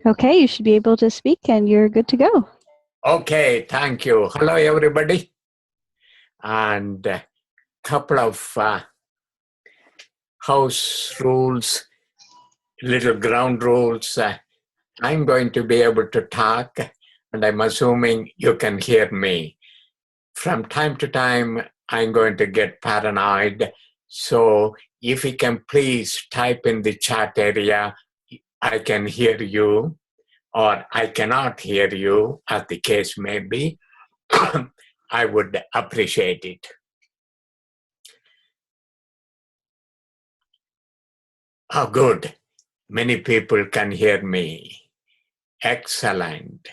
Okay, you should be able to speak and you're good to go. Okay, thank you. Hello, everybody. And a couple of house rules, little ground rules. I'm going to be able to talk, and I'm assuming you can hear me. From time to time, I'm going to get paranoid. So if you can please type in the chat area, I can hear you, or I cannot hear you, as the case may be. I would appreciate it. Oh, good. Many people can hear me. Excellent.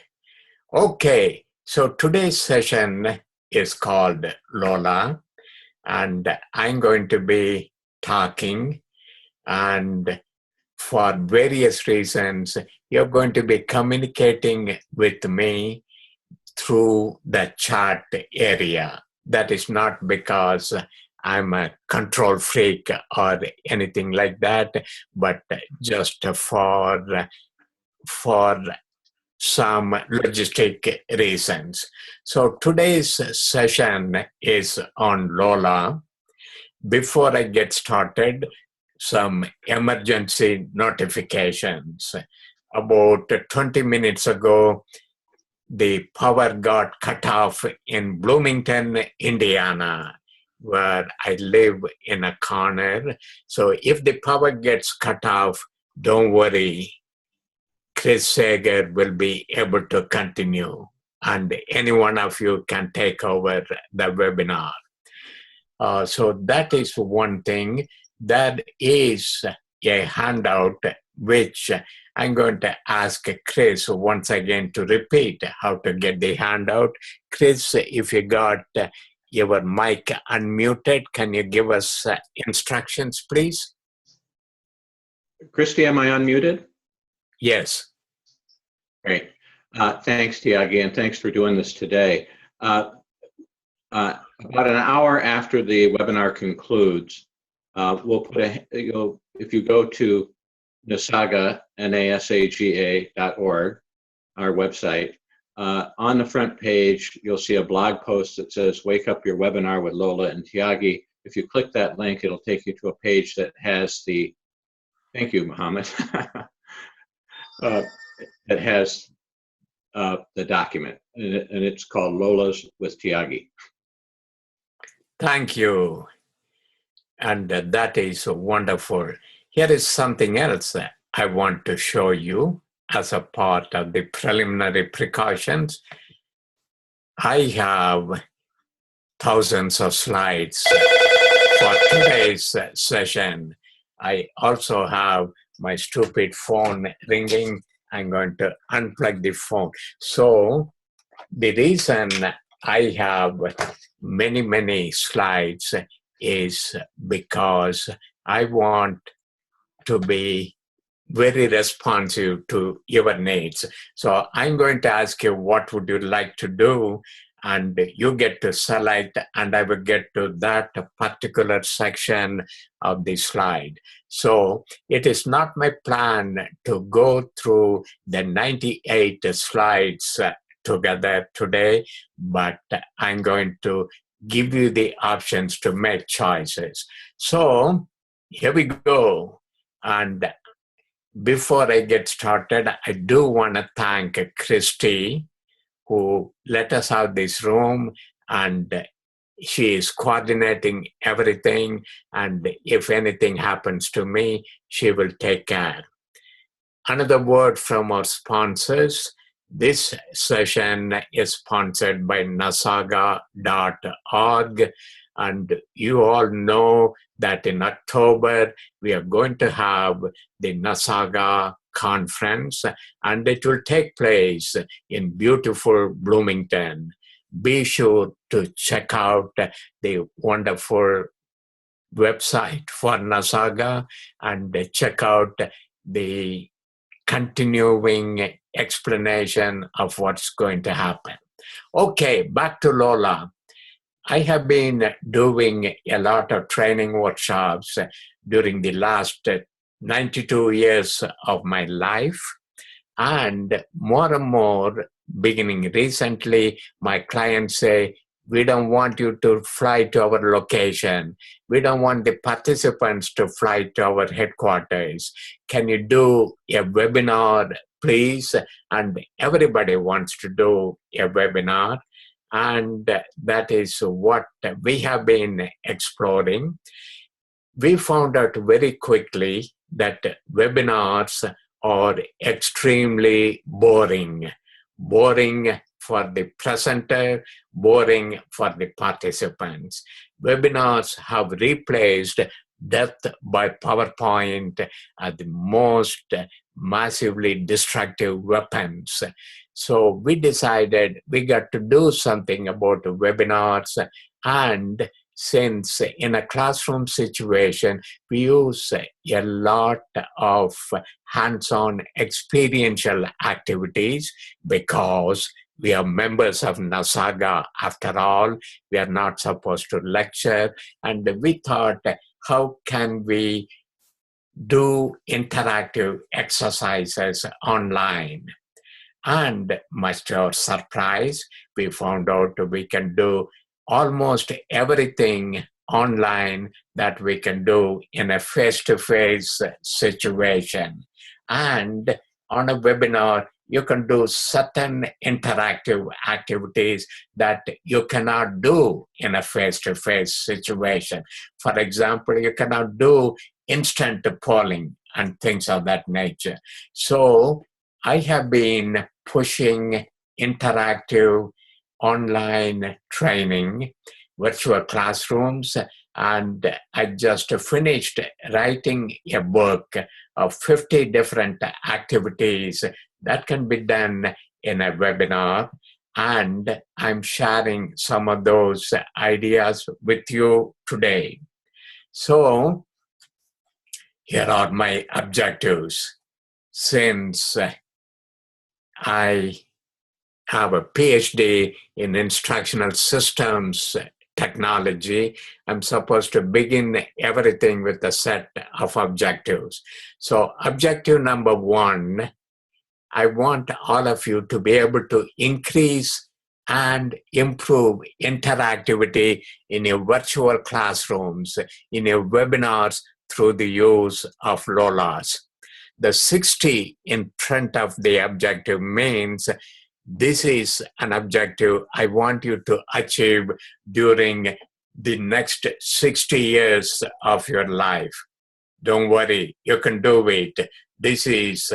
Okay, so today's session is called LOLA, and I'm going to be talking, and for various reasons, you're going to be communicating with me through the chat area. That is not because I'm a control freak or anything like that, but just for some logistic reasons. So today's session is on LOLA. Before I get started, some emergency notifications. About 20 minutes ago, the power got cut off in Bloomington, Indiana, where I live in a corner. So if the power gets cut off, don't worry. Chris Sager will be able to continue, and any one of you can take over the webinar. So that is one thing. That is a handout which I'm going to ask Chris once again to repeat how to get the handout. Chris, if you got your mic unmuted, can you give us instructions, please? Christy, am I unmuted? Yes. Great. Thanks, Thiagi, and thanks for doing this today. About an hour after the webinar concludes, we'll put if you go to nasaga, nasaga.org, our website, on the front page, you'll see a blog post that says, Wake Up Your Webinar with Lola and Thiagi. If you click that link, it'll take you to a page that has the, thank you, Mohammed, that has the document, and it's called LOLAs with Thiagi. Thank you. And that is wonderful. Here is something else that I want to show you as a part of the preliminary precautions. I have thousands of slides for today's session. I also have my stupid phone ringing. I'm going to unplug the phone. So the reason I have many slides is because I want to be very responsive to your needs. So I'm going to ask you, what would you like to do? And you get to select, and I will get to that particular section of the slide. So it is not my plan to go through the 98 slides together today, but I'm going to give you the options to make choices. So here we go. And before I get started, I do want to thank Christy, who let us have this room, and she is coordinating everything. And if anything happens to me, she will take care. Another word from our sponsors. This session is sponsored by nasaga.org, and you all know that in October we are going to have the Nasaga conference, and it will take place in beautiful Bloomington. Be sure to check out the wonderful website for Nasaga and check out the continuing explanation of what's going to happen. Okay, back to LOLA. I have been doing a lot of training workshops during the last 92 years of my life, And more, beginning recently, my clients say, we don't want you to fly to our location. We don't want the participants to fly to our headquarters. Can you do a webinar, please? And everybody wants to do a webinar. And that is what we have been exploring. We found out very quickly that webinars are extremely boring. Boring for the presenter, boring for the participants. Webinars have replaced death by PowerPoint as the most massively destructive weapons. So we decided we got to do something about webinars, and since in a classroom situation, we use a lot of hands-on experiential activities because we are members of NASAGA after all. We are not supposed to lecture. And we thought, how can we do interactive exercises online? And much to our surprise, we found out we can do almost everything online that we can do in a face-to-face situation. And on a webinar, you can do certain interactive activities that you cannot do in a face-to-face situation. For example, you cannot do instant polling and things of that nature. So I have been pushing interactive online training, virtual classrooms, and I just finished writing a book of 50 different activities that can be done in a webinar, and I'm sharing some of those ideas with you today. So here are my objectives. Since I have a PhD in instructional systems technology, I'm supposed to begin everything with a set of objectives. So objective number one, I want all of you to be able to increase and improve interactivity in your virtual classrooms, in your webinars through the use of LOLAs. The 60 in front of the objective means this is an objective I want you to achieve during the next 60 years of your life. Don't worry, you can do it. This is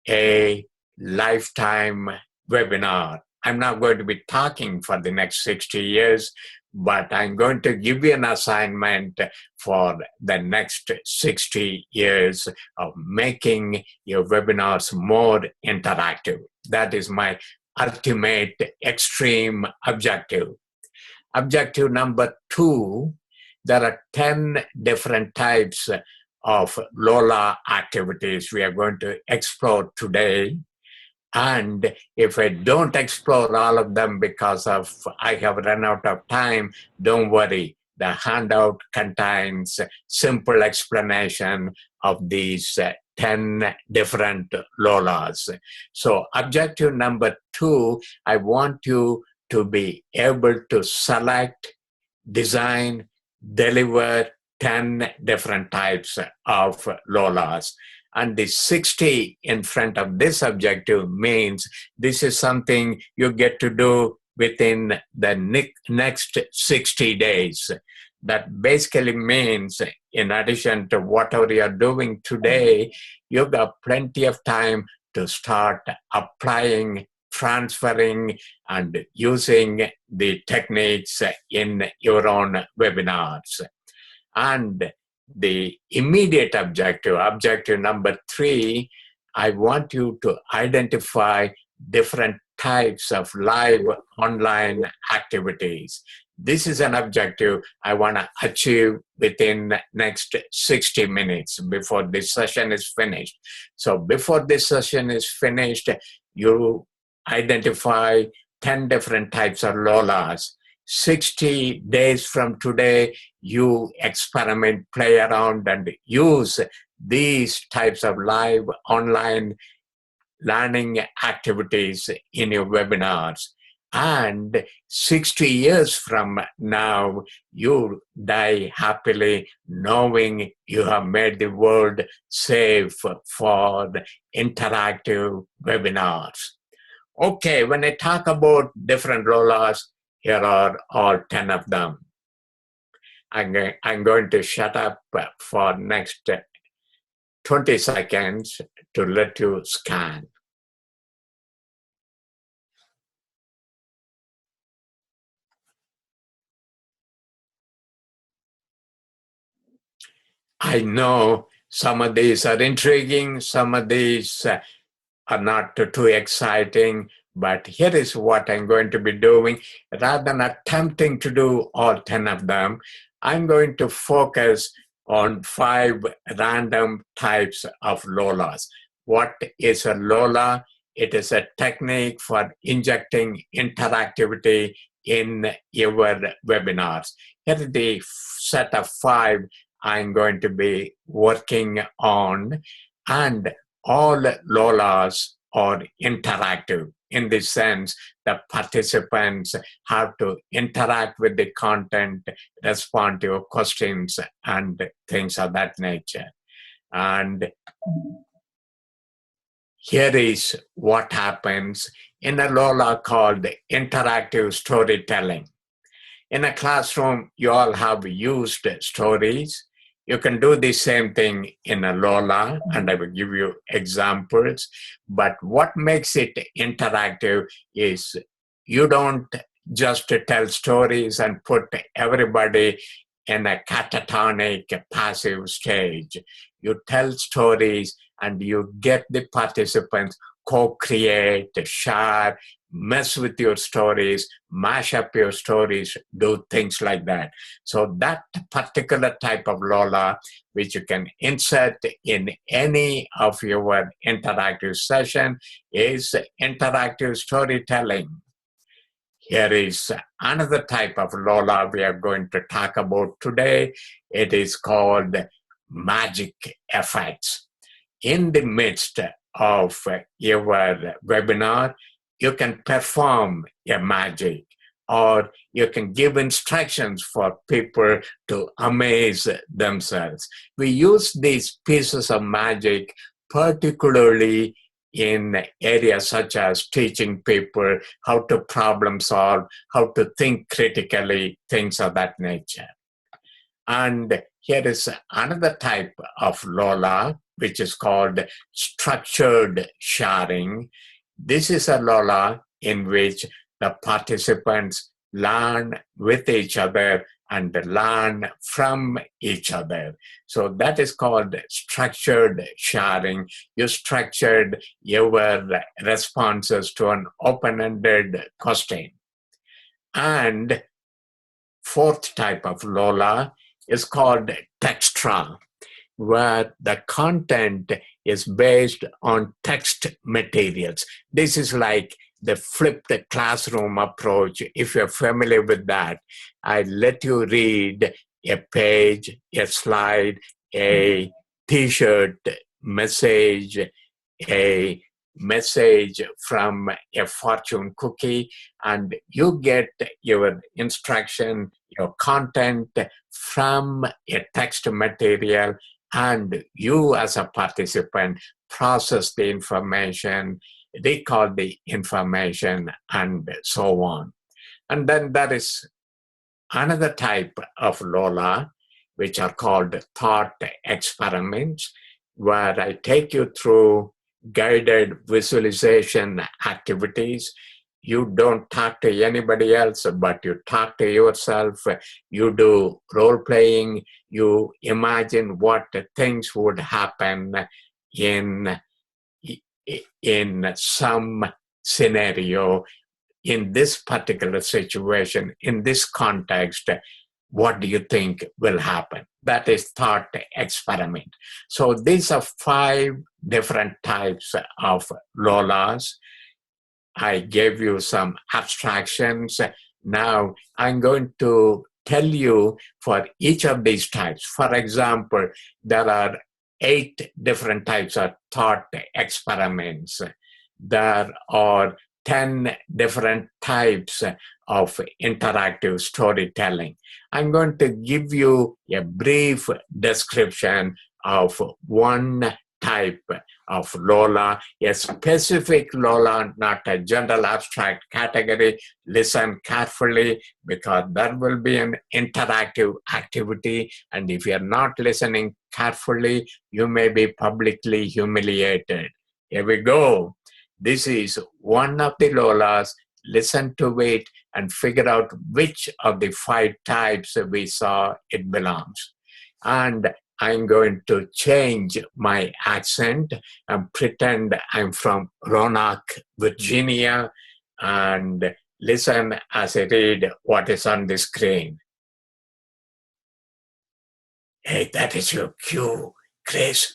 a lifetime webinar. I'm not going to be talking for the next 60 years, but I'm going to give you an assignment for the next 60 years of making your webinars more interactive. That is my ultimate extreme objective. Objective number two, there are 10 different types of LOLA activities we are going to explore today. And if I don't explore all of them because of I have run out of time, don't worry. The handout contains simple explanation of these 10 different LOLAs. So objective number two, I want you to be able to select, design, deliver 10 different types of LOLAs. And the 60 in front of this objective means this is something you get to do within the next 60 days. That basically means, in addition to whatever you're doing today, you've got plenty of time to start applying, transferring, and using the techniques in your own webinars. And the immediate objective, objective number three, I want you to identify different types of live online activities. This is an objective I want to achieve within the next 60 minutes before this session is finished. So before this session is finished, you identify 10 different types of LOLAs. 60 days from today, you experiment, play around, and use these types of live online learning activities in your webinars. And 60 years from now, you die happily knowing you have made the world safe for interactive webinars. Okay, when I talk about different LOLAs, here are all 10 of them. I'm going to shut up for next 20 seconds to let you scan. I know some of these are intriguing, some of these are not too exciting, but here is what I'm going to be doing. Rather than attempting to do all 10 of them, I'm going to focus on 5 random types of LOLAs. What is a LOLA? It is a technique for injecting interactivity in your webinars. Here is the set of 5 I'm going to be working on, and all LOLAs are interactive in the sense the participants have to interact with the content, respond to your questions, and things of that nature. And here is what happens in a LOLA called interactive storytelling. In a classroom, you all have used stories. You can do the same thing in a LOLA, and I will give you examples. But what makes it interactive is you don't just tell stories and put everybody in a catatonic passive stage. You tell stories and you get the participants co-create, share, mess with your stories, mash up your stories, do things like that. So that particular type of LOLA, which you can insert in any of your interactive session, is interactive storytelling. Here is another type of LOLA we are going to talk about today. It is called magic effects. In the midst of your webinar, you can perform a magic, or you can give instructions for people to amaze themselves. We use these pieces of magic particularly in areas such as teaching people how to problem solve, how to think critically, things of that nature. And here is another type of LOLA, which is called structured sharing. This is a LOLA in which the participants learn with each other and learn from each other. So that is called structured sharing. You structured your responses to an open-ended question. And fourth type of LOLA is called textual, where the content is based on text materials. This is like the flipped classroom approach. If you're familiar with that, I let you read a page, a slide, a t-shirt message, a message from a fortune cookie, and you get your instruction, your content from a text material, and you as a participant process the information, recall the information, and so on. And then there is another type of LOLA, which are called thought experiments, where I take you through guided visualization activities. You don't talk to anybody else, but you talk to yourself. You do role playing. You imagine what things would happen in some scenario, in this particular situation, in this context. What do you think will happen? That is thought experiment. So these are 5 different types of LOLAs. I gave you some abstractions. Now I'm going to tell you for each of these types. For example, there are 8 different types of thought experiments. there are 10 different types of interactive storytelling. I'm going to give you a brief description of one type of LOLA, a specific LOLA, not a general abstract category. Listen carefully because there will be an interactive activity, and if you're not listening carefully, you may be publicly humiliated. Here we go. This is one of the LOLAs. Listen to it and figure out which of the 5 types we saw it belongs. And I'm going to change my accent and pretend I'm from Roanoke, Virginia, and listen as I read what is on the screen. Hey, that is your cue, Chris.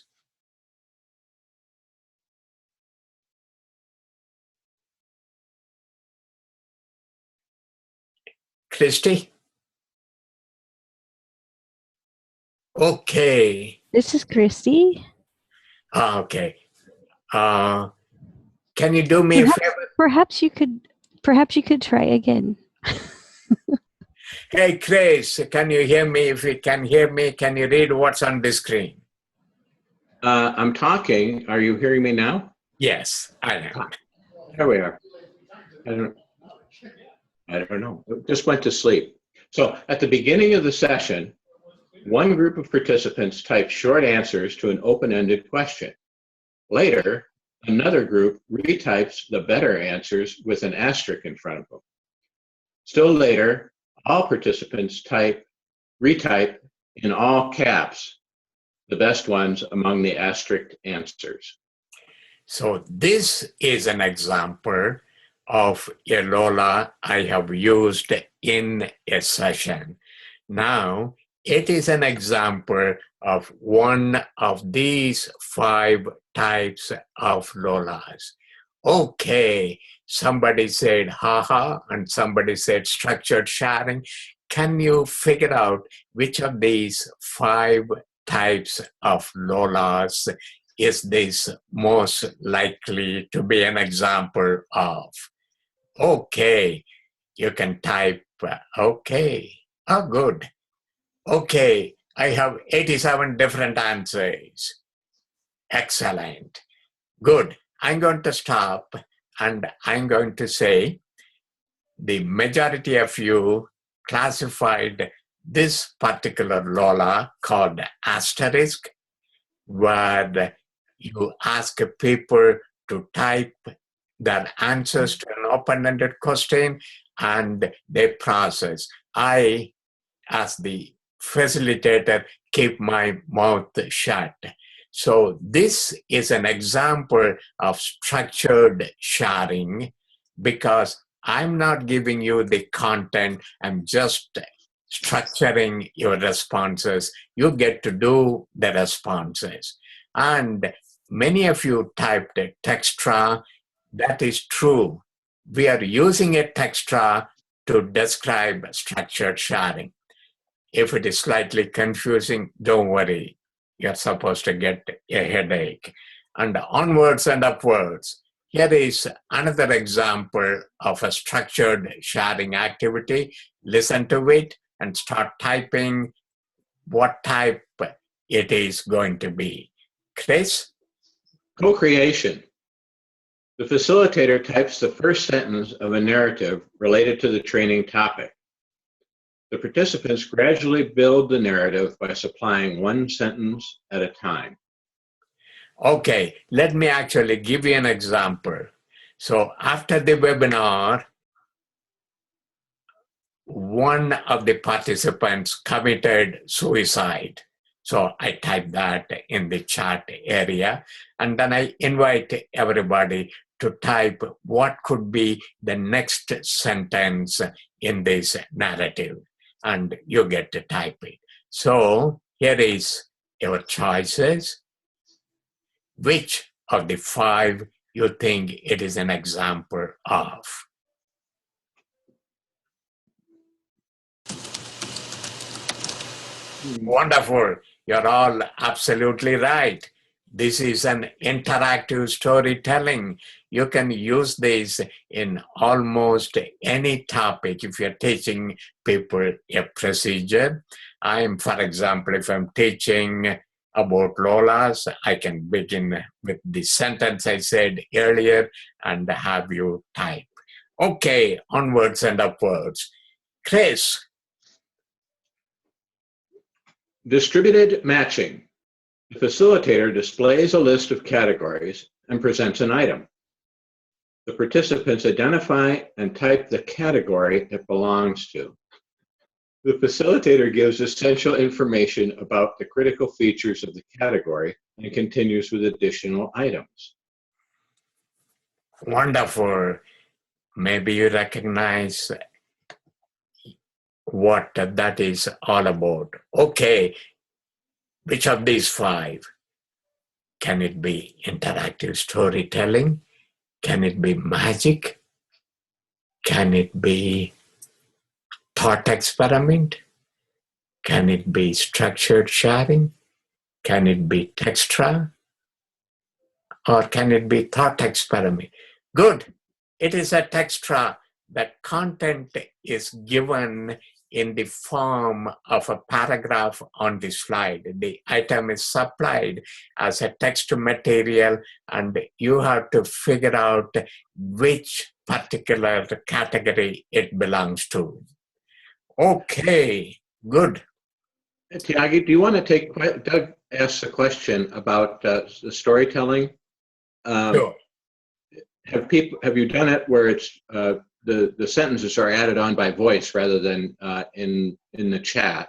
Christy? Okay. This is Christy. Okay. Can you do me a favor? Perhaps you could try again. Hey, Chris, can you hear me? If you can hear me, can you read what's on the screen? I'm talking. Are you hearing me now? Yes, I am. There we are. I don't know. It just went to sleep. So at the beginning of the session, one group of participants typed short answers to an open-ended question. Later, another group retypes the better answers with an asterisk in front of them. Still later, all participants retype in all caps the best ones among the asterisk answers. So this is an example of a LOLA I have used in a session. Now, it is an example of one of these 5 types of LOLAs. Okay, somebody said haha and somebody said structured sharing. Can you figure out which of these 5 types of LOLAs is this most likely to be an example of? Okay, you can type okay. Oh, good. Okay, I have 87 different answers. Excellent. Good. I'm going to stop and I'm going to say the majority of you classified this particular LOLA called asterisk, where you ask people to type their answers to an open-ended question and they process. I, as the facilitator, keep my mouth shut. So this is an example of structured sharing because I'm not giving you the content, I'm just structuring your responses. You get to do the responses. And many of you typed a textra. That is true. We are using a textra to describe structured sharing. If it is slightly confusing, don't worry. You're supposed to get a headache. And onwards and upwards. Here is another example of a structured sharing activity. Listen to it and start typing what type it is going to be. Chris? Co-creation. The facilitator types the first sentence of a narrative related to the training topic. The participants gradually build the narrative by supplying one sentence at a time. Okay, let me actually give you an example. So after the webinar, one of the participants committed suicide. So I type that in the chat area, and then I invite everybody to type what could be the next sentence in this narrative, and you get to type it. So here is your choices. Which of the 5 you think it is an example of? Wonderful. You're all absolutely right. This is an interactive storytelling. You can use this in almost any topic if you're teaching people a procedure. For example, if I'm teaching about LOLAs, I can begin with the sentence I said earlier and have you type. Okay, onwards and upwards. Chris. Distributed matching. The facilitator displays a list of categories and presents an item. The participants identify and type the category it belongs to. The facilitator gives essential information about the critical features of the category and continues with additional items. Wonderful. Maybe you recognize what that is all about. Okay, which of these 5? Can it be interactive storytelling? Can it be magic? Can it be thought experiment? Can it be structured sharing? Can it be textra? Or can it be thought experiment? Good. It is a textra. That content is given in the form of a paragraph on the slide. The item is supplied as a text material, and you have to figure out which particular category it belongs to. Okay, good. Thiagi, do you want to take, Doug asked a question about the storytelling. Sure. Have you done it where it's the sentences are added on by voice rather than in the chat?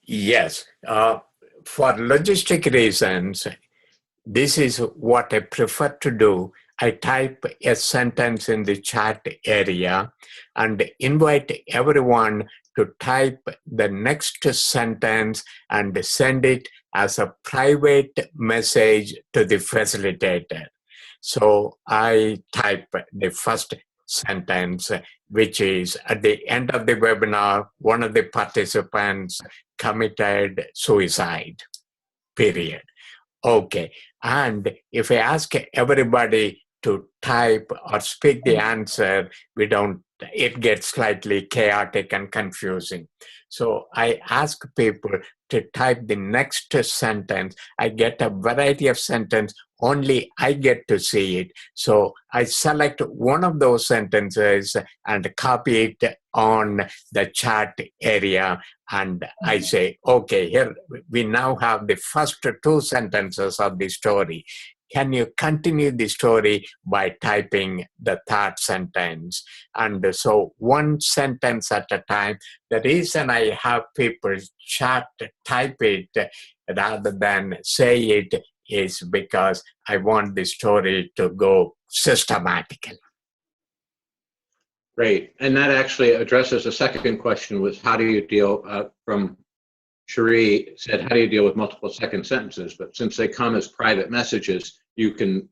Yes. For logistic reasons, this is what I prefer to do. I type a sentence in the chat area and invite everyone to type the next sentence and send it as a private message to the facilitator. So I type the first sentence, which is at the end of the webinar, one of the participants committed suicide, period. Okay, and if I ask everybody to type or speak the answer, it gets slightly chaotic and confusing. So I ask people to type the next sentence. I get a variety of sentences, only I get to see it. So I select one of those sentences and copy it on the chat area. And I say, okay, here we now have the first 2 sentences of the story. Can you continue the story by typing the third sentence? And so 1 sentence at a time. The reason I have people type it rather than say it is because I want the story to go systematically. Great. And that actually addresses a second question, was how do you deal, from Cherie said, how do you deal with multiple second sentences? But since they come as private messages, you can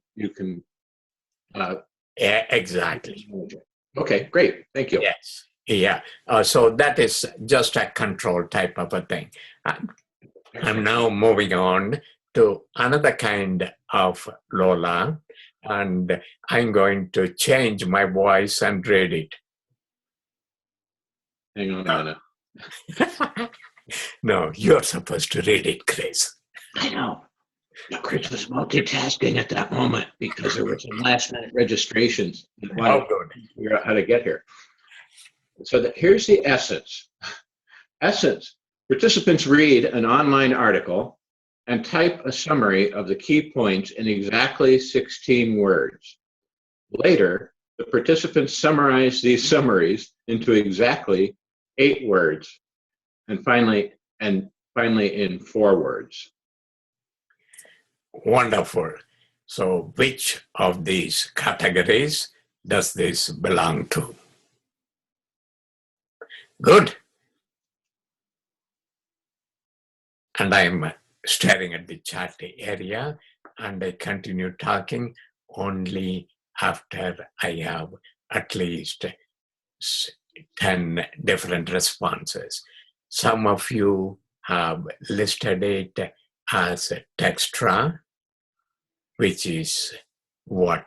Exactly. Okay, great. Thank you. Yes. Yeah. So that is just a control type of a thing. I'm now moving on to another kind of LOLA, and I'm going to change my voice and read it. Hang on a minute. No, you're supposed to read it, Chris. I know. Chris was multitasking at that moment because there were some last-minute registrations. Oh, good. Figure out how to get here. So here's the essence. Essence. Participants read an online article and type a summary of the key points in exactly 16 words. Later, the participants summarize these summaries into exactly 8 words, and finally in 4 words. Wonderful. So which of these categories does this belong to? Good. And I'm staring at the chat area, and I continue talking only after I have at least 10 different responses. Some of you have listed it as textra, which is what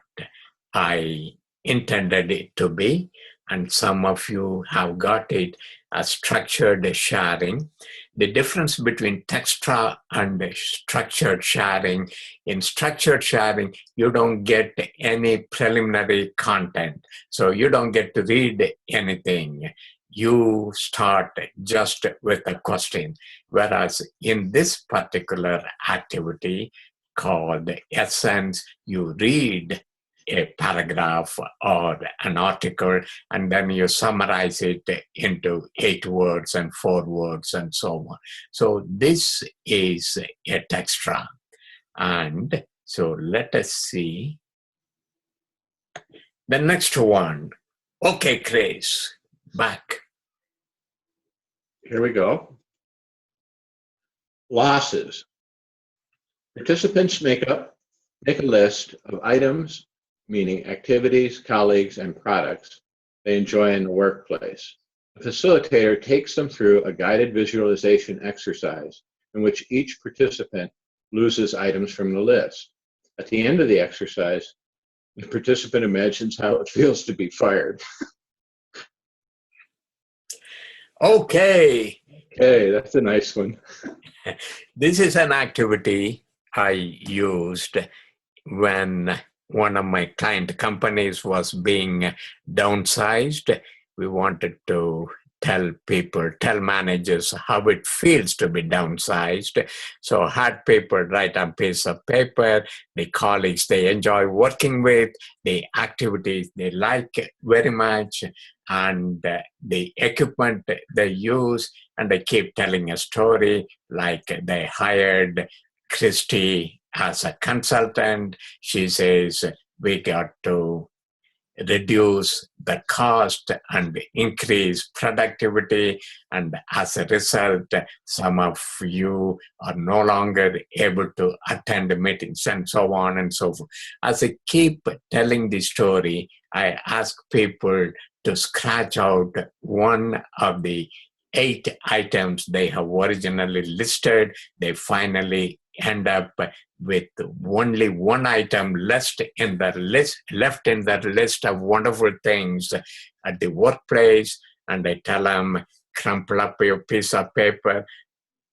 I intended it to be. And some of you have got it as structured sharing. The difference between textra and structured sharing, in structured sharing, you don't get any preliminary content. So you don't get to read anything. You start just with a question. Whereas in this particular activity called Essence, you read a paragraph or an article, and then you summarize it into 8 words and 4 words and so on. So this is a textra. And so let us see the next one. Okay, Chris, back. Here we go. Losses. Participants make a list of items, meaning activities, colleagues, and products they enjoy in the workplace. The facilitator takes them through a guided visualization exercise in which each participant loses items from the list. At the end of the exercise, the participant imagines how it feels to be fired. Okay. Okay, that's a nice one. This is an activity I used when one of my client companies was being downsized. We wanted to tell managers how it feels to be downsized. So I had people write on a piece of paper, the colleagues they enjoy working with, the activities they like very much, and the equipment they use, and they keep telling a story, like they hired Christy as a consultant. She says, we got to reduce the cost and increase productivity, and as a result, some of you are no longer able to attend meetings, and so on and so forth. As I keep telling the story, I ask people to scratch out one of the 8 items they have originally listed. They finally end up with only one item left in the list of wonderful things at the workplace, and I tell them, crumple up your piece of paper,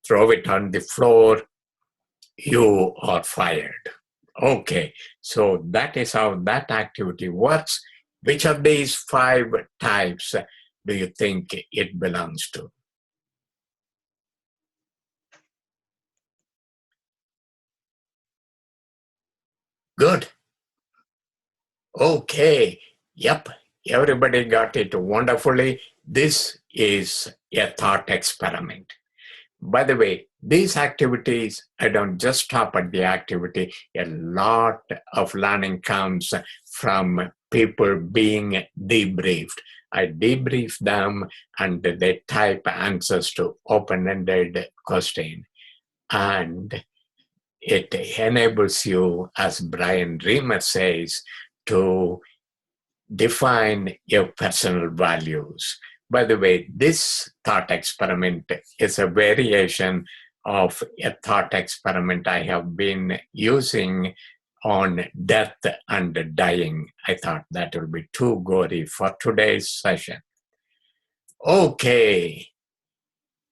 throw it on the floor, you are fired. Okay, so that is how that activity works. Which of these 5 types do you think it belongs to? Good. Okay. Yep. Everybody got it wonderfully. This is a thought experiment. By the way, these activities, I don't just stop at the activity. A lot of learning comes from people being debriefed. I debrief them and they type answers to open-ended question. And it enables you, as Brian Reamer says, to define your personal values. By the way, this thought experiment is a variation of a thought experiment I have been using on death and dying. I thought that will be too gory for today's session. Okay,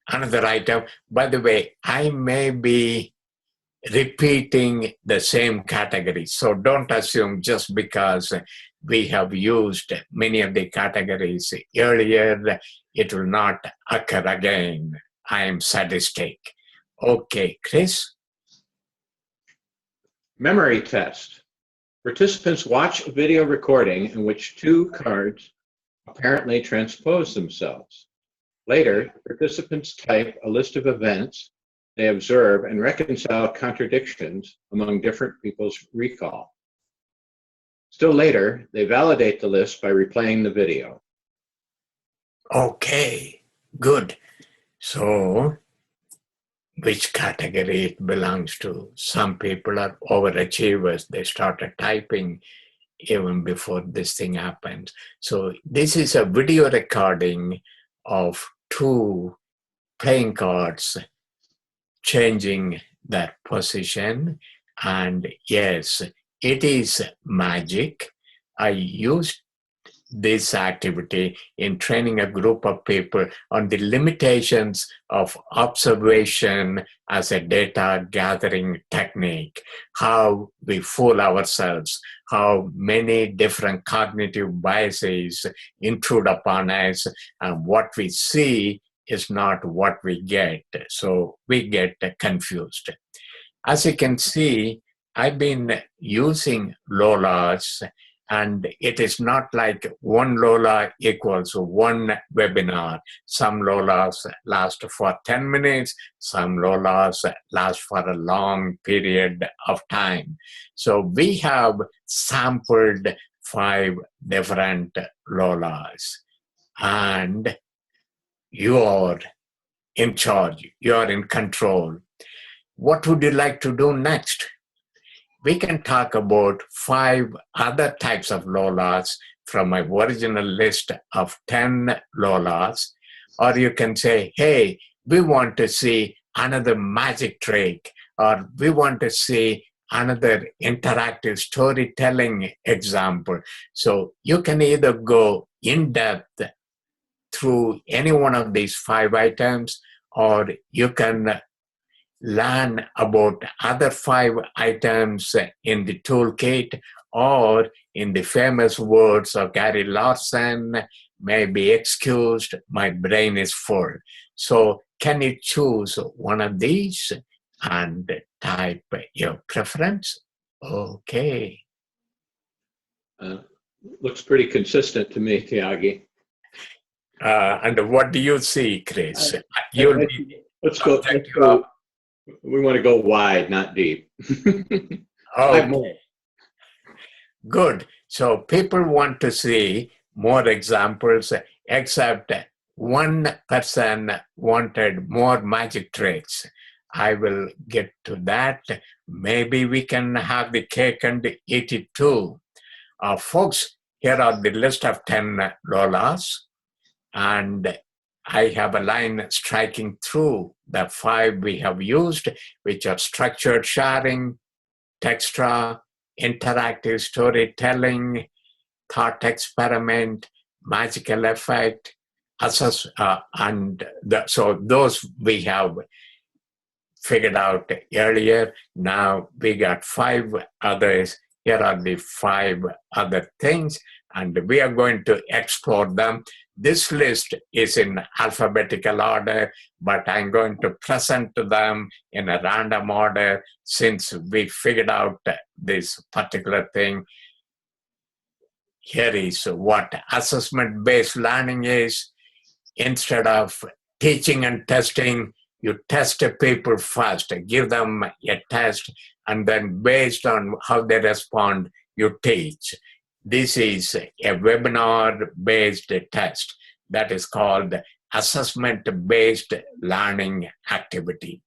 another item. By the way, I may be repeating the same categories. So don't assume just because we have used many of the categories earlier, it will not occur again. I am sadistic. Okay, Chris? Memory test. Participants watch a video recording in which 2 cards apparently transpose themselves. Later, participants type a list of events they observe and reconcile contradictions among different people's recall. Still later, they validate the list by replaying the video. Okay, good. So, which category it belongs to? Some people are overachievers. They started typing even before this thing happened. So this is a video recording of 2 playing cards changing their position, And yes, it is magic. I used this activity in training a group of people on the limitations of observation as a data gathering technique, how we fool ourselves, how many different cognitive biases intrude upon us, and what we see is not what we get. So we get confused. As you can see, I've been using LOLAs, and it is not like one LOLA equals one webinar. Some LOLAs last for 10 minutes, some LOLAs last for a long period of time. So we have sampled 5 different LOLAs, and you're in charge, you're in control. What would you like to do next? We can talk about 5 other types of LOLAs from my original list of 10 LOLAs. Or you can say, hey, we want to see another magic trick, or we want to see another interactive storytelling example. So you can either go in depth through any one of these 5 items, or you can learn about other 5 items in the toolkit, or in the famous words of Gary Larson, may be excused, my brain is full. So can you choose one of these and type your preference? Okay. Looks pretty consistent to me, Thiagi. And what do you see, Chris? Let's go. We want to go wide, not deep. Okay. Good. So people want to see more examples, except one person wanted more magic tricks. I will get to that. Maybe we can have the cake and eat it too. Folks, here are the list of 10 LOLAs, and I have a line striking through the 5 we have used, which are structured sharing, textra, interactive storytelling, thought experiment, magical effect, so those we have figured out earlier. Now we got 5 others. Here are the 5 other things, and we are going to explore them. This list is in alphabetical order, but I'm going to present them in a random order since we figured out this particular thing. Here is what assessment-based learning is. Instead of teaching and testing, you test people first, give them a test, and then based on how they respond, you teach. This is a webinar-based test that is called assessment-based learning activity.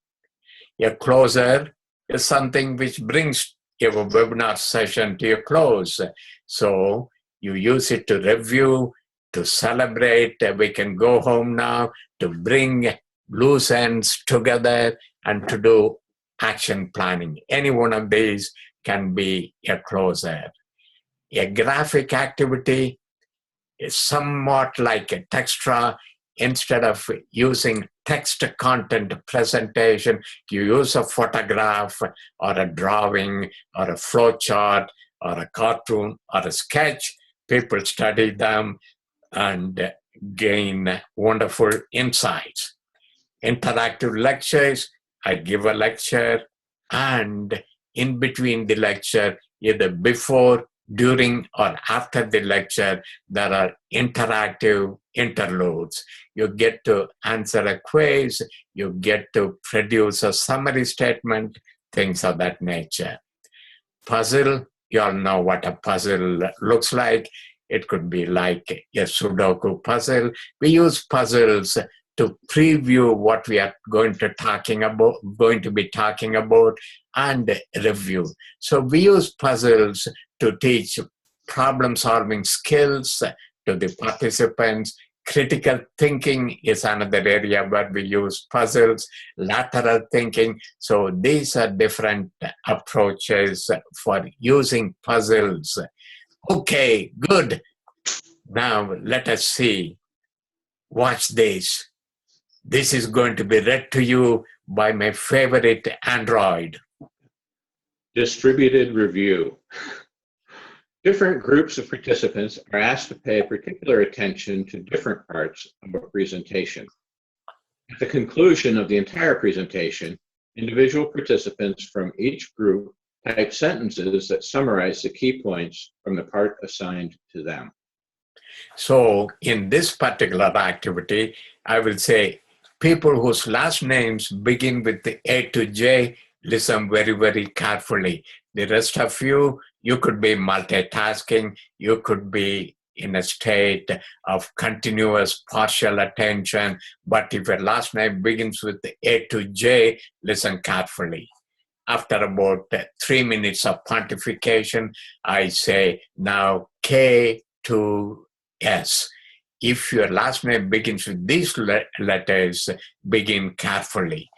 A closer is something which brings your webinar session to a close. So you use it to review, to celebrate, we can go home now, to bring loose ends together, and to do action planning. Any one of these can be a closer. A graphic activity is somewhat like a textra. Instead of using text content presentation, you use a photograph or a drawing or a flow chart or a cartoon or a sketch. People study them and gain wonderful insights. Interactive lectures, I give a lecture, and in between the lecture, either before, during, or after the lecture, there are interactive interludes. You get to answer a quiz, you get to produce a summary statement, things of that nature. Puzzle, you all know what a puzzle looks like. It could be like a Sudoku puzzle. We use puzzles to preview what we are going to be talking about and review. So we use puzzles to teach problem-solving skills to the participants, Critical thinking is another area where we use puzzles, lateral thinking. So these are different approaches for using puzzles. Okay, good. Now let us see. Watch this. This is going to be read to you by my favorite android. Distributed review. Different groups of participants are asked to pay particular attention to different parts of a presentation. At the conclusion of the entire presentation, individual participants from each group type sentences that summarize the key points from the part assigned to them. So in this particular activity, I will say people whose last names begin with the A to J, listen very, very carefully. The rest of you could be multitasking, you could be in a state of continuous partial attention, but if your last name begins with the A to J, listen carefully. After about 3 minutes of pontification, I say, now K to S. If your last name begins with these letters, begin carefully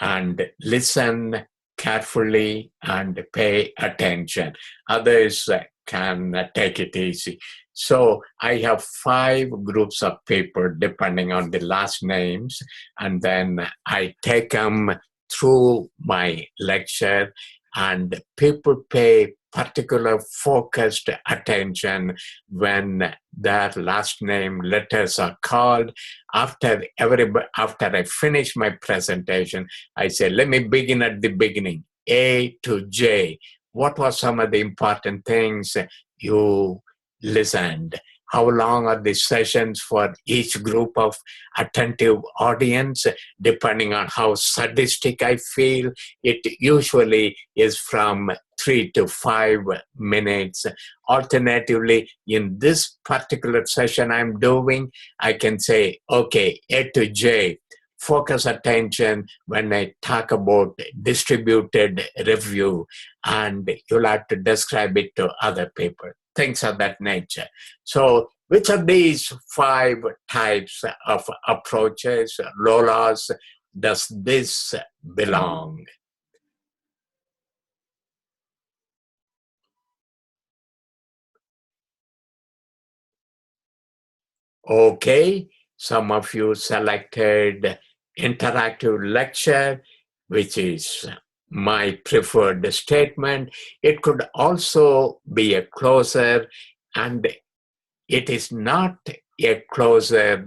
and listen carefully and pay attention. Others can take it easy. So I have 5 groups of people depending on the last names, and then I take them through my lecture, and people pay particular focused attention when their last name letters are called. After I finish my presentation, I say, let me begin at the beginning, A to J. What were some of the important things you listened? How long are the sessions for each group of attentive audience? Depending on how sadistic I feel, it usually is from 3 to 5 minutes. Alternatively, in this particular session I'm doing, I can say, okay, A to J, focus attention when I talk about distributed review, and you'll have to describe it to other people. Things of that nature. So which of these 5 types of approaches, LOLAs, does this belong? Okay, some of you selected interactive lecture, which is my preferred statement. It could also be a closer, and it is not a closer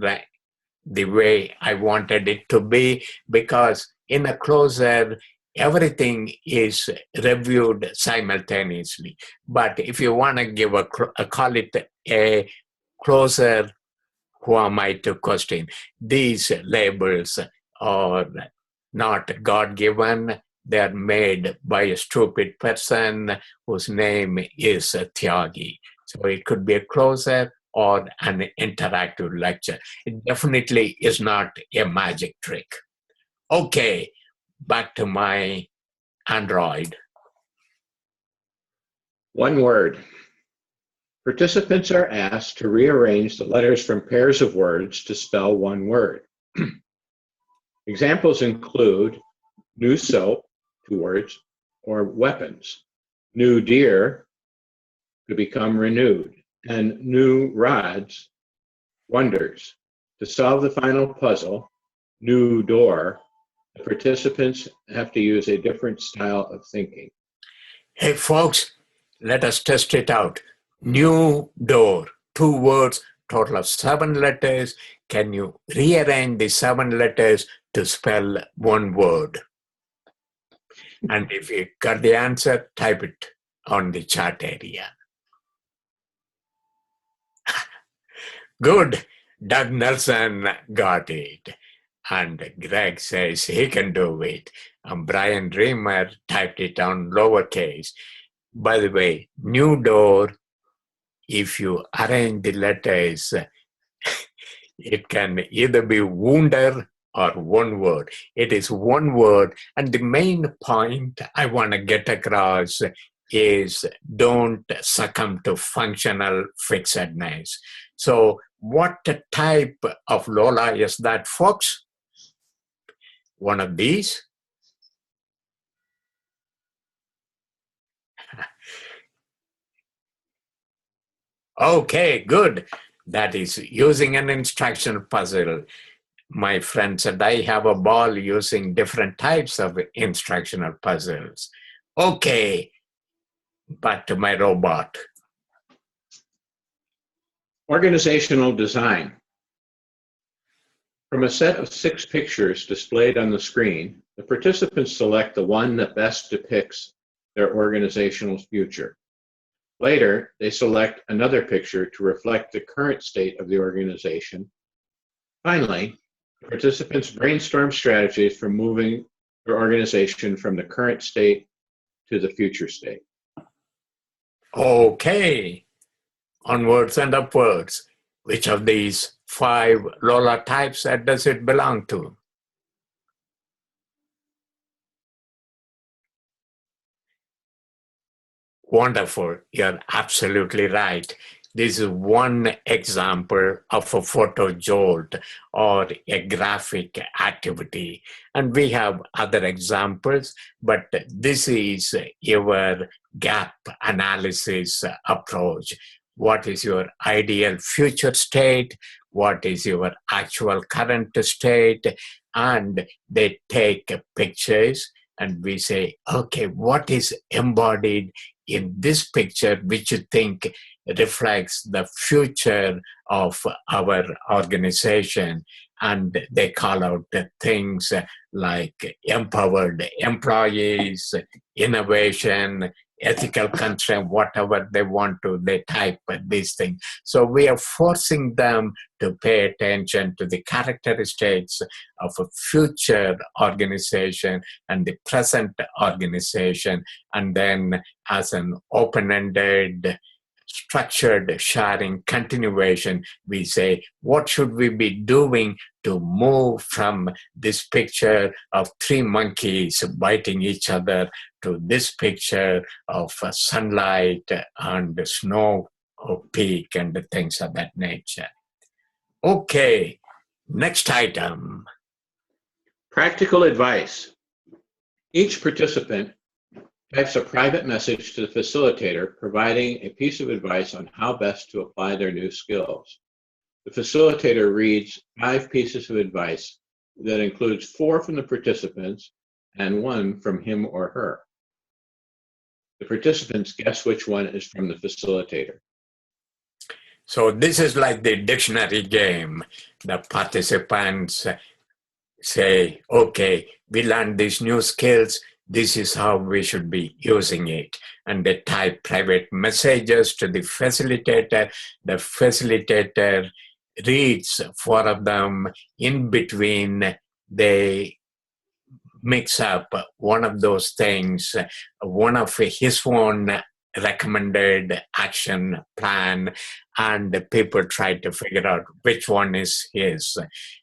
the way I wanted it to be, because in a closer, everything is reviewed simultaneously. But if you want to give call it a closer, who am I to question? These labels are not God-given. They're made by a stupid person whose name is Thiagi. So it could be a closer or an interactive lecture. It definitely is not a magic trick. Okay, back to my Android. One word. Participants are asked to rearrange the letters from pairs of words to spell one word. Examples include new soap, 2 words, or weapons. New deer to become renewed, and new rods, wonders. To solve the final puzzle, new door, the participants have to use a different style of thinking. Hey folks, let us test it out. New door, 2 words, total of 7 letters. Can you rearrange the 7 letters to spell one word? And if you got the answer, type it on the chat area. Good. Doug Nelson got it. And Greg says he can do it. And Brian Dreamer typed it on lowercase. By the way, new door, if you arrange the letters, it can either be wounder or one word. It is one word. And the main point I want to get across is don't succumb to functional fixedness. So what type of LOLA is that, folks? One of these? Okay, good. That is using an instruction puzzle. My friend said, I have a ball using different types of instructional puzzles. Okay, back to my robot. Organizational design. From a set of 6 pictures displayed on the screen, the participants select the one that best depicts their organizational future. Later, they select another picture to reflect the current state of the organization. Finally, the participants brainstorm strategies for moving their organization from the current state to the future state. Okay, onwards and upwards. Which of these 5 LOLA types does it belong to? Wonderful. You're absolutely right. This is one example of a photo jolt or a graphic activity. And we have other examples, but this is your gap analysis approach. What is your ideal future state? What is your actual current state? And they take pictures and we say, okay, what is embodied in this picture which you think reflects the future of our organization? And they call out the things like empowered employees, innovation, ethical constraint, whatever they want to, they type these things. So we are forcing them to pay attention to the characteristics of a future organization and the present organization, and then as an open-ended, structured sharing continuation, we say, what should we be doing to move from this picture of 3 monkeys biting each other to this picture of sunlight and snow peak and things of that nature. Okay, next item. Practical advice. Each participant types a private message to the facilitator providing a piece of advice on how best to apply their new skills. The facilitator reads 5 pieces of advice that includes 4 from the participants and 1 from him or her. The participants guess which one is from the facilitator. So this is like the dictionary game. The participants say, okay, we learned these new skills. This is how we should be using it. And they type private messages to the facilitator. The facilitator reads 4 of them. In between, they mix up one of those things, one of his own recommended action plan, and the people try to figure out which one is his.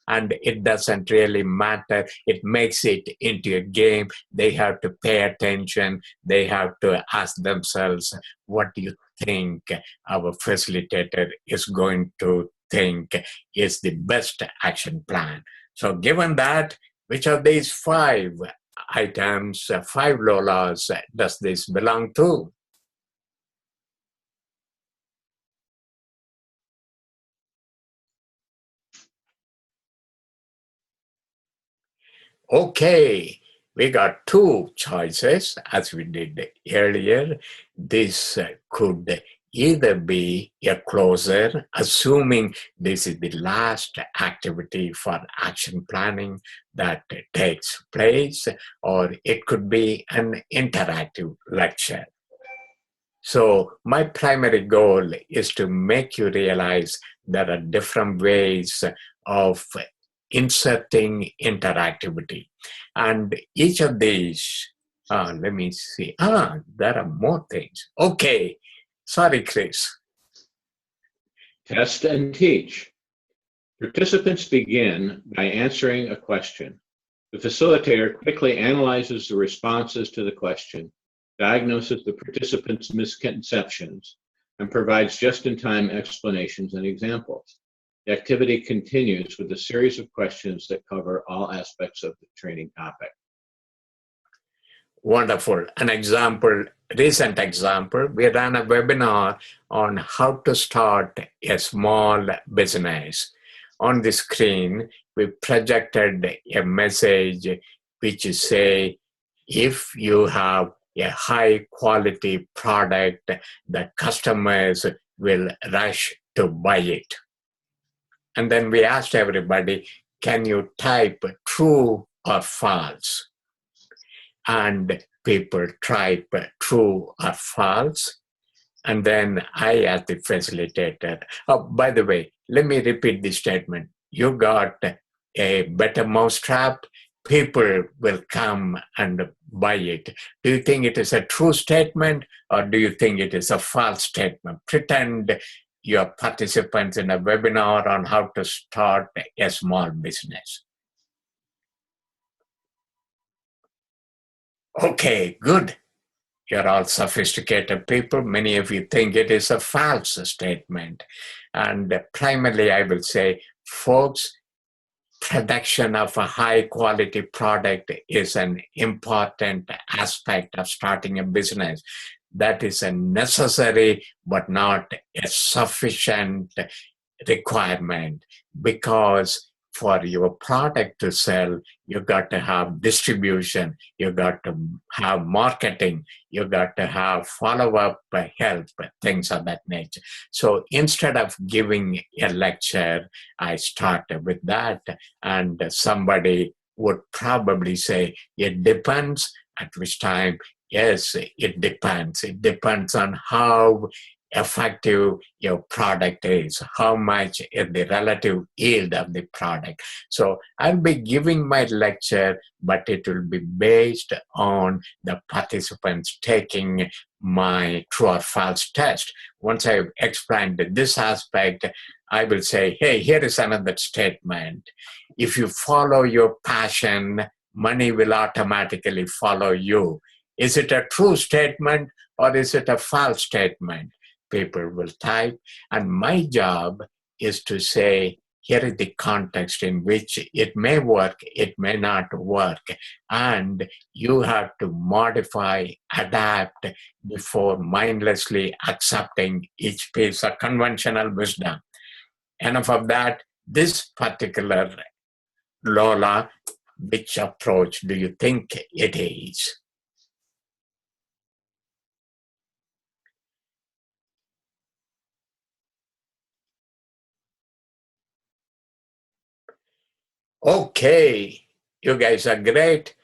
And it doesn't really matter. It makes it into a game. They have to pay attention. They have to ask themselves, what do you think our facilitator is going to think is the best action plan? So given that, which of these 5 items, 5 LOLAs, does this belong to? Okay, we got 2 choices as we did earlier. This could either be a closer, assuming this is the last activity for action planning that takes place, or it could be an interactive lecture. So my primary goal is to make you realize there are different ways of inserting interactivity. And each of these, let me see, there are more things. Okay, sorry, Chris. Test and teach. Participants begin by answering a question. The facilitator quickly analyzes the responses to the question, diagnoses the participants' misconceptions, and provides just-in-time explanations and examples. The activity continues with a series of questions that cover all aspects of the training topic. Wonderful. An example, recent example, we ran a webinar on how to start a small business. On the screen, we projected a message which say, if you have a high quality product, the customers will rush to buy it. And then we asked everybody, can you type true or false? And people type true or false. And then I asked the facilitator, oh, by the way, let me repeat this statement. You got a better mousetrap, people will come and buy it. Do you think it is a true statement or do you think it is a false statement? Pretend you're participants in a webinar on how to start a small business. Okay, good. You're all sophisticated people. Many of you think it is a false statement. And primarily, I will say, folks, production of a high quality product is an important aspect of starting a business. That is a necessary but not a sufficient requirement, because for your product to sell, you got to have distribution, you got to have marketing, you got to have follow-up help, things of that nature. So instead of giving a lecture, I started with that, and somebody would probably say, it depends, at which time, yes, it depends. It depends on how effective your product is, how much is the relative yield of the product. So I'll be giving my lecture, but it will be based on the participants taking my true or false test. Once I've explained this aspect, I will say, hey, here is another statement. If you follow your passion, money will automatically follow you. Is it a true statement or is it a false statement? People will type, and my job is to say, here is the context in which it may work, it may not work, and you have to modify, adapt before mindlessly accepting each piece of conventional wisdom. Enough of that. This particular LOLA, which approach do you think it is? Okay, you guys are great.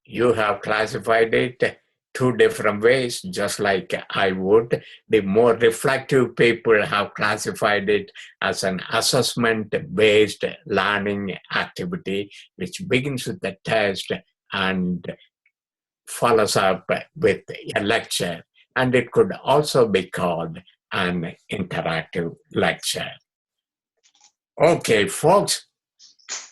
You have classified it two different ways, just like I would. The more reflective people have classified it as an assessment-based learning activity, which begins with the test and follows up with a lecture. And it could also be called an interactive lecture. Okay, folks.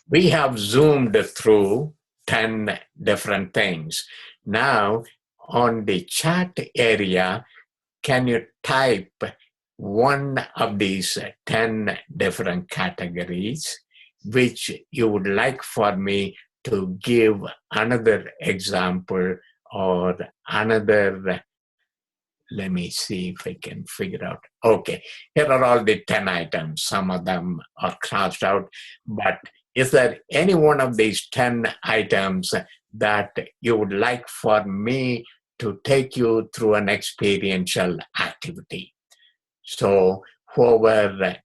We have zoomed through 10 different things. Now, on the chat area, can you type one of these 10 different categories, which you would like for me to give another example or another. Let me see if I can figure out. Okay, here are all the 10 items. Some of them are crossed out, but is there any one of these 10 items that you would like for me to take you through an experiential activity? So whoever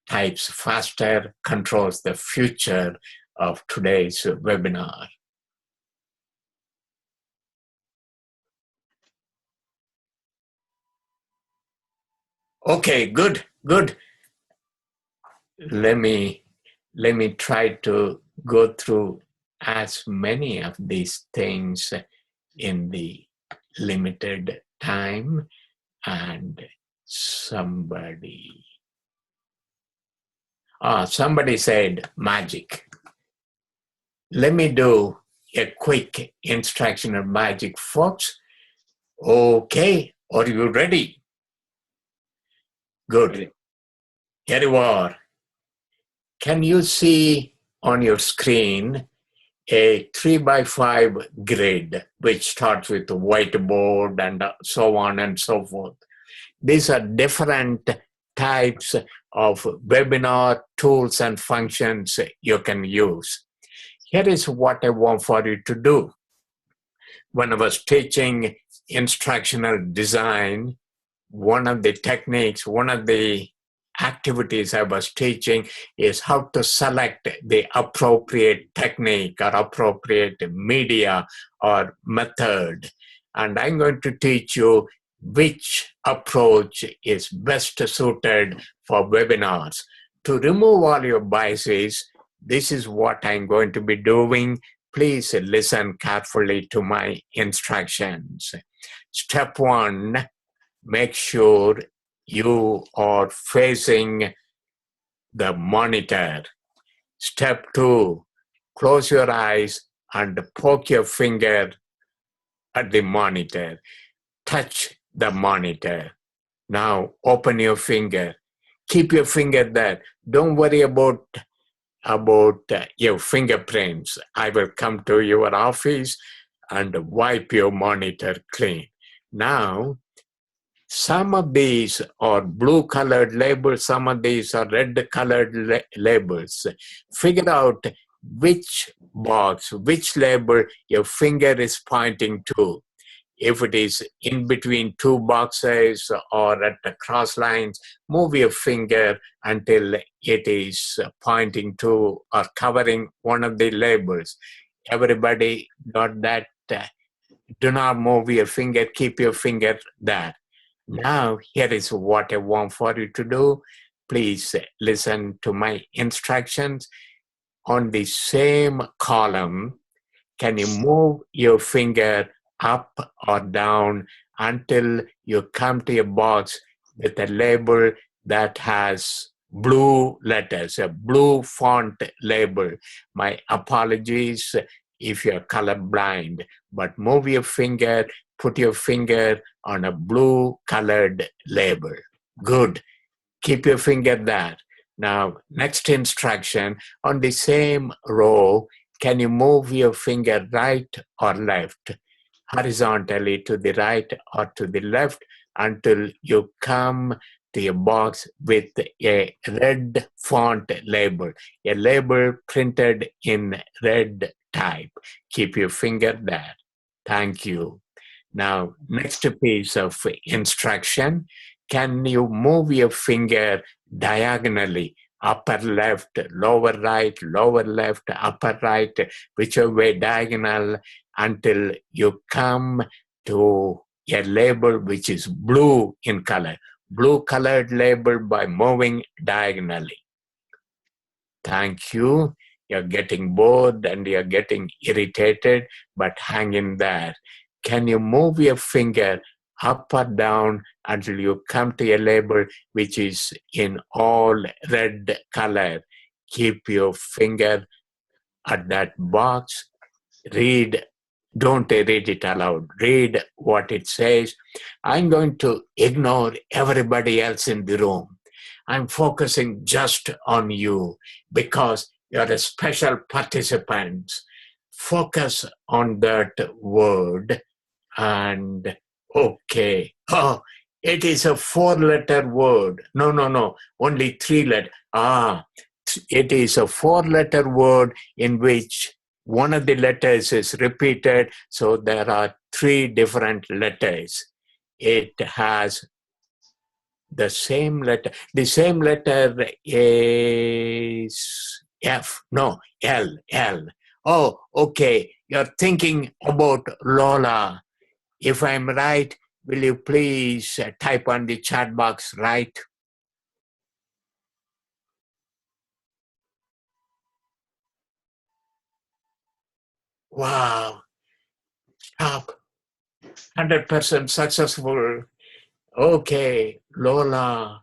types faster controls the future of today's webinar. Okay, good. Let me try to go through as many of these things in the limited time. And somebody said magic. Let me do a quick instructional magic, folks. Okay, are you ready? Good. Ready. Here you are. Can you see on your screen a 3x5 grid, which starts with a whiteboard and so on and so forth? These are different types of webinar tools and functions you can use. Here is what I want for you to do. When I was teaching instructional design, one of the techniques, one of the activities I was teaching is how to select the appropriate technique or appropriate media or method. And I'm going to teach you which approach is best suited for webinars. To remove all your biases, this is what I'm going to be doing. Please listen carefully to my instructions. Step 1, make sure you are facing the monitor. Step 2, close your eyes and poke your finger at the monitor. Touch the monitor. Now open your finger. Keep your finger there. Don't worry about your fingerprints. I will come to your office and wipe your monitor clean. Now, some of these are blue colored labels, some of these are red colored labels. Figure out which box, which label your finger is pointing to. If it is in between two boxes or at the cross lines, move your finger until it is pointing to or covering one of the labels. Everybody got that? Do not move your finger, keep your finger there. Now, here is what I want for you to do. Please listen to my instructions. On the same column, can you move your finger up or down until you come to a box with a label that has blue letters, a blue font label? My apologies if you're colorblind, but move your finger, put your finger on a blue colored label. Good. Keep your finger there. Now, next instruction, on the same row, can you move your finger right or left, horizontally to the right or to the left until you come to a box with a red font label, a label printed in red type. Keep your finger there. Thank you. Now, next piece of instruction, can you move your finger diagonally, upper left, lower right, lower left, upper right, whichever way diagonal, until you come to a label which is blue in color, blue colored label by moving diagonally. Thank you. You're getting bored and you're getting irritated, but hang in there. Can you move your finger up or down until you come to a label which is in all red color? Keep your finger at that box. Read. Don't read it aloud. Read what it says. I'm going to ignore everybody else in the room. I'm focusing just on you because you're a special participant. Focus on that word and okay. Oh, it is a 4-letter word. No. Only 3 letters. It is a 4-letter word in which one of the letters is repeated. So there are 3 different letters. It has the same letter. The same letter is F. No, L. Oh, okay. You're thinking about LOLA. If I'm right, will you please type on the chat box right? Wow. Stop. 100% successful. Okay, LOLA,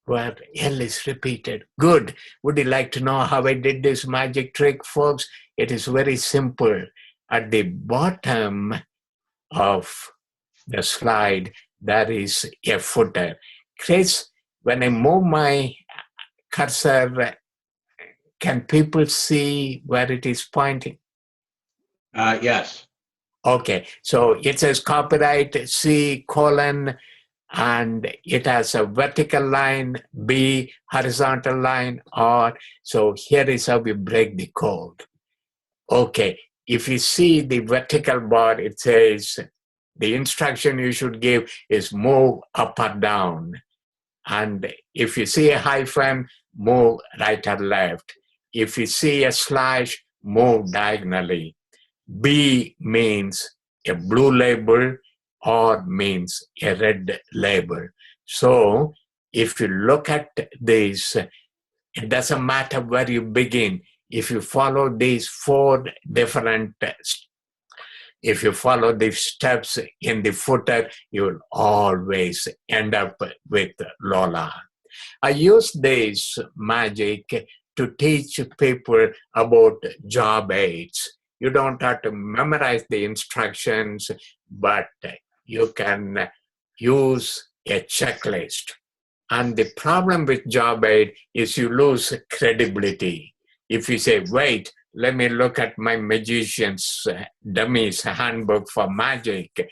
where L is repeated. Good. Would you like to know how I did this magic trick, folks? It is very simple. At the bottom of the slide, there is a footer. Chris, when I move my cursor, can people see where it is pointing? Yes. Okay, so it says copyright C : and it has a vertical line, B horizontal line, R. So here is how we break the code. Okay, if you see the vertical bar, it says the instruction you should give is move up or down. And if you see a hyphen, move right or left. If you see a slash, move diagonally. B means a blue label, or means a red label. So if you look at this, it doesn't matter where you begin. If you follow these four different if you follow the steps in the footer, you will always end up with LOLA. I use this magic to teach people about job aids. You don't have to memorize the instructions, but you can use a checklist. And the problem with job aid is you lose credibility. If you say, wait, let me look at my magician's dummy's handbook for magic,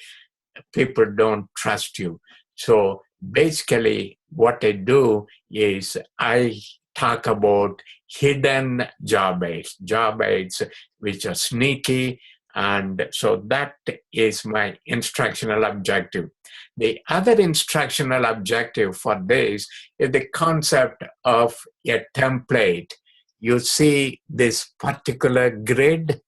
people don't trust you. So basically what I do is I talk about hidden job aids which are sneaky, and so that is my instructional objective. The other instructional objective for this is the concept of a template. You see this particular grid.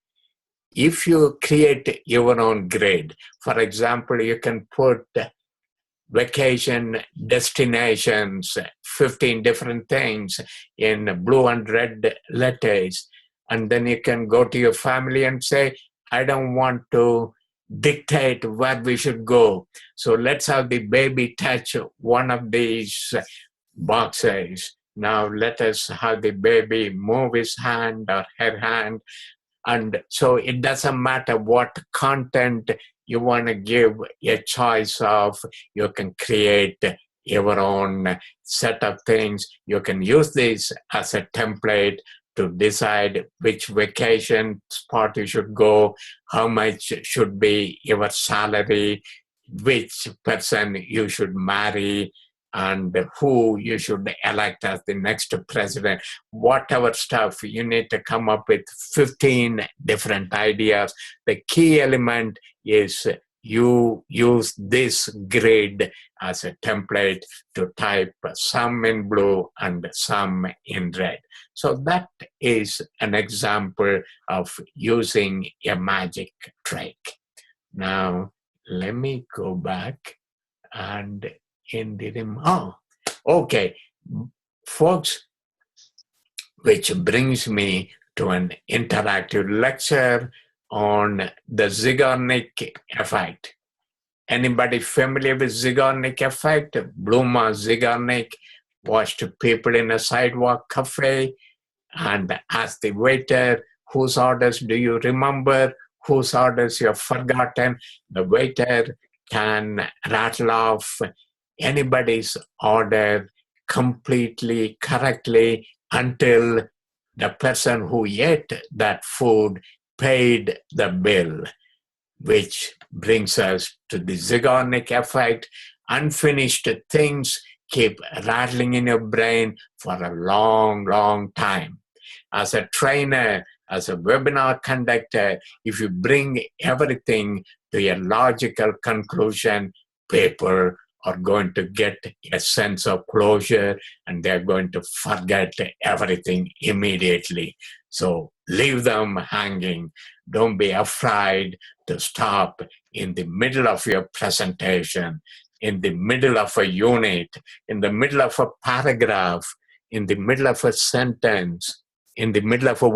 If you create your own grid, for example, you can put vacation destinations, 15 different things in blue and red letters. And then you can go to your family and say, I don't want to dictate where we should go. So let's have the baby touch one of these boxes. Now let us have the baby move his hand or her hand. And so it doesn't matter what content you want to give a choice of. You can create your own set of things. You can use this as a template to decide which vacation spot you should go, how much should be your salary, which person you should marry, and who you should elect as the next president. Whatever stuff, you need to come up with 15 different ideas. The key element is you use this grid as a template to type some in blue and some in red. So that is an example of using a magic trick. Now, let me go back and in the okay, folks, which brings me to an interactive lecture on the Zelgarnik Effect. Anybody familiar with Zelgarnik Effect? Bluma Zelgarnik watched people in a sidewalk cafe and asked the waiter, whose orders do you remember? Whose orders you have forgotten? The waiter can rattle off anybody's order completely correctly until the person who ate that food paid the bill, which brings us to the Zelgarnik Effect. Unfinished things keep rattling in your brain for a long, long time. As a trainer, as a webinar conductor, if you bring everything to a logical conclusion, people are going to get a sense of closure and they're going to forget everything immediately. So leave them hanging. Don't be afraid to stop in the middle of your presentation, in the middle of a unit, in the middle of a paragraph, in the middle of a sentence, in the middle of a